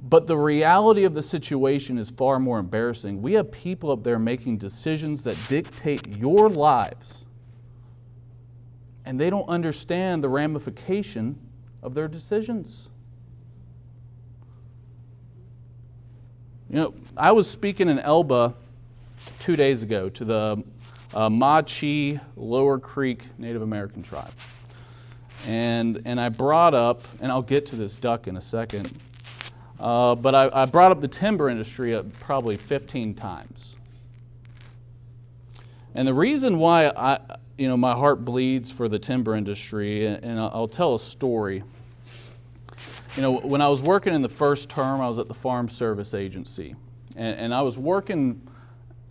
But the reality of the situation is far more embarrassing. We have people up there making decisions that dictate your lives, and they don't understand the ramification of their decisions. You know, I was speaking in Elba 2 days ago to the Ma-Chi Lower Creek Native American tribe. And I brought up, and I'll get to this duck in a second, but I brought up the timber industry probably 15 times. And the reason why my heart bleeds for the timber industry, and I'll tell a story. You know, when I was working in the first term, I was at the Farm Service Agency, and I was working.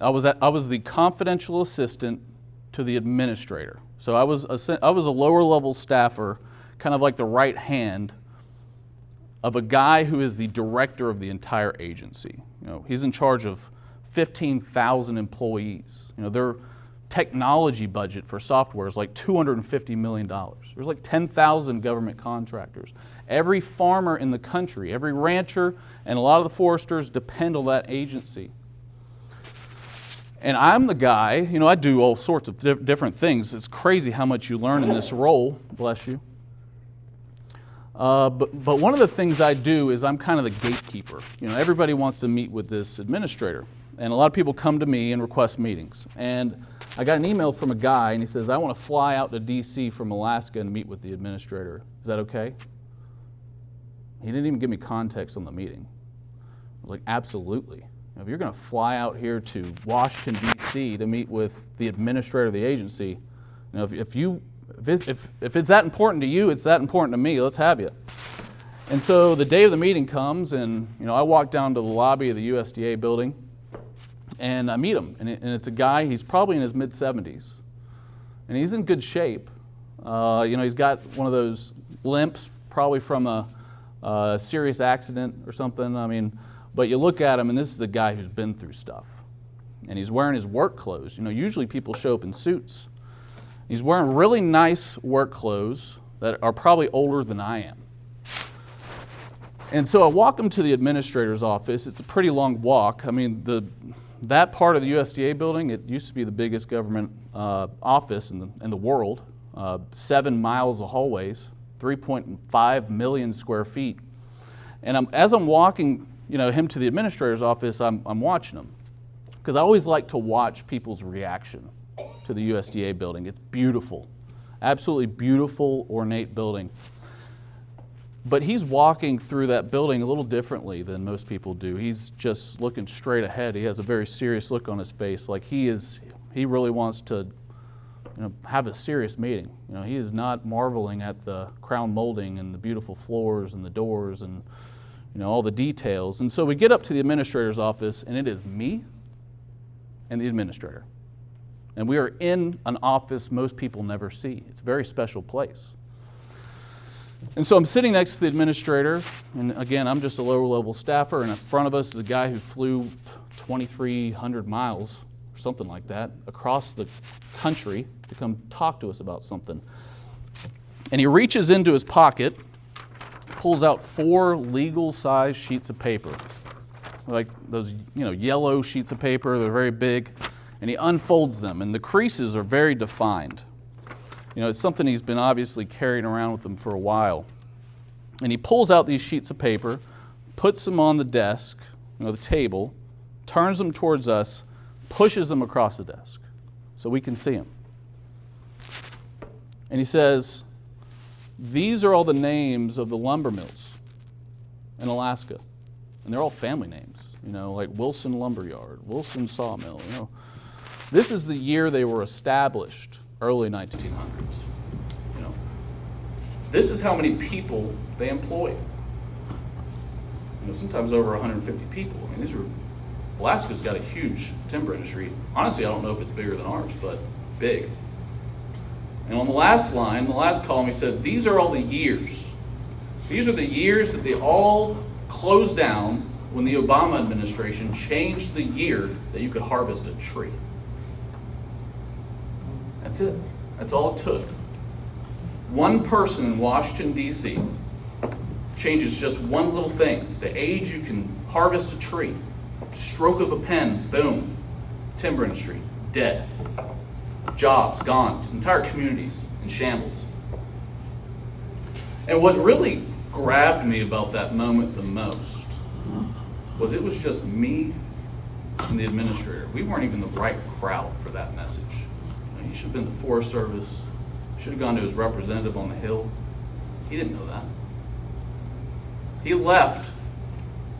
I was the confidential assistant to the administrator. So I was a lower level staffer, kind of like the right hand of a guy who is the director of the entire agency. You know, he's in charge of 15,000 employees. You know, their technology budget for software is like $250 million. There's like 10,000 government contractors. Every farmer in the country, every rancher, and a lot of the foresters depend on that agency. And I'm the guy, you know, I do all sorts of different things. It's crazy how much you learn in this role, bless you. But one of the things I do is I'm kind of the gatekeeper. You know, everybody wants to meet with this administrator. And a lot of people come to me and request meetings. And I got an email from a guy, and he says, I want to fly out to D.C. from Alaska and meet with the administrator. Is that okay? He didn't even give me context on the meeting. I was like, absolutely. If you're going to fly out here to Washington, D.C. to meet with the administrator of the agency, you know, if it's that important to you, it's that important to me. Let's have you. And so the day of the meeting comes, and you know, I walk down to the lobby of the USDA building, and I meet him. And it's a guy. He's probably in his mid-70s, and he's in good shape. You know, he's got one of those limps, probably from a serious accident or something. I mean. But you look at him, and this is a guy who's been through stuff. And he's wearing his work clothes. You know, usually people show up in suits. He's wearing really nice work clothes that are probably older than I am. And so I walk him to the administrator's office. It's a pretty long walk. I mean, that part of the USDA building, it used to be the biggest government office in the world. 7 miles of hallways, 3.5 million square feet. And as I'm walking him to the administrator's office, I'm watching him. Because I always like to watch people's reaction to the USDA building. It's beautiful. Absolutely beautiful, ornate building. But he's walking through that building a little differently than most people do. He's just looking straight ahead. He has a very serious look on his face, like he really wants to have a serious meeting. You know, he is not marveling at the crown molding and the beautiful floors and the doors and all the details. And so we get up to the administrator's office, and it is me and the administrator. And we are in an office most people never see. It's a very special place. And so I'm sitting next to the administrator, and again, I'm just a lower-level staffer, and in front of us is a guy who flew 2,300 miles, or something like that, across the country to come talk to us about something. And he reaches into his pocket, pulls out 4 legal-sized sheets of paper, like those yellow sheets of paper. They're very big, and he unfolds them, and the creases are very defined. It's something he's been obviously carrying around with him for a while. And he pulls out these sheets of paper, puts them on the desk, the table, turns them towards us, pushes them across the desk so we can see them. And he says, these are all the names of the lumber mills in Alaska. And they're all family names, like Wilson Lumberyard, Wilson Sawmill. This is the year they were established, early 1900s. This is how many people they employed. Sometimes over 150 people. I mean, Alaska's got a huge timber industry. Honestly, I don't know if it's bigger than ours, but big. And on the last line, the last column, he said, these are all the years. These are the years that they all closed down when the Obama administration changed the year that you could harvest a tree. That's it. That's all it took. One person in Washington, D.C. changes just one little thing. The age you can harvest a tree. Stroke of a pen, boom. Timber industry, dead. Jobs, gone. Entire communities in shambles. And what really grabbed me about that moment the most was it was just me and the administrator. We weren't even the right crowd for that message. He should have been the Forest Service. Should have gone to his representative on the Hill. He didn't know that. He left,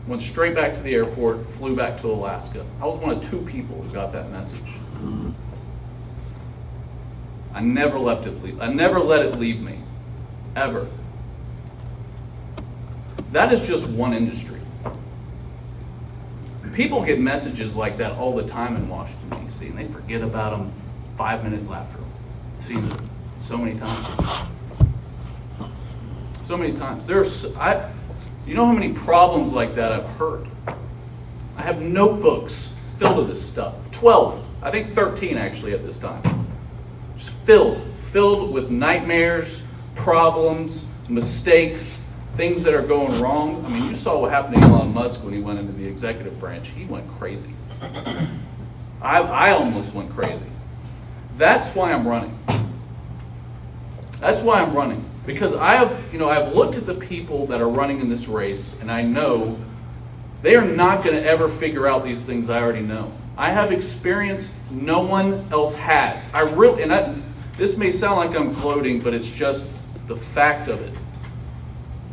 went straight back to the airport, flew back to Alaska. I was one of 2 people who got that message. I never let it leave me, ever. That is just one industry. People get messages like that all the time in Washington, D.C., and they forget about them 5 minutes after them. I've seen it so many times. So many times. You know how many problems like that I've heard? I have notebooks filled with this stuff. 12, I think 13 actually at this time. Just filled with nightmares, problems, mistakes, things that are going wrong. I mean, you saw what happened to Elon Musk when he went into the executive branch. He went crazy. I almost went crazy. That's why I'm running. That's why I'm running. Because I've looked at the people that are running in this race, and I know they are not going to ever figure out these things I already know. I have experience no one else has. This may sound like I'm gloating, but it's just the fact of it.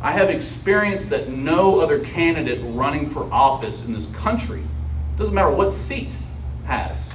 I have experience that no other candidate running for office in this country, doesn't matter what seat, has.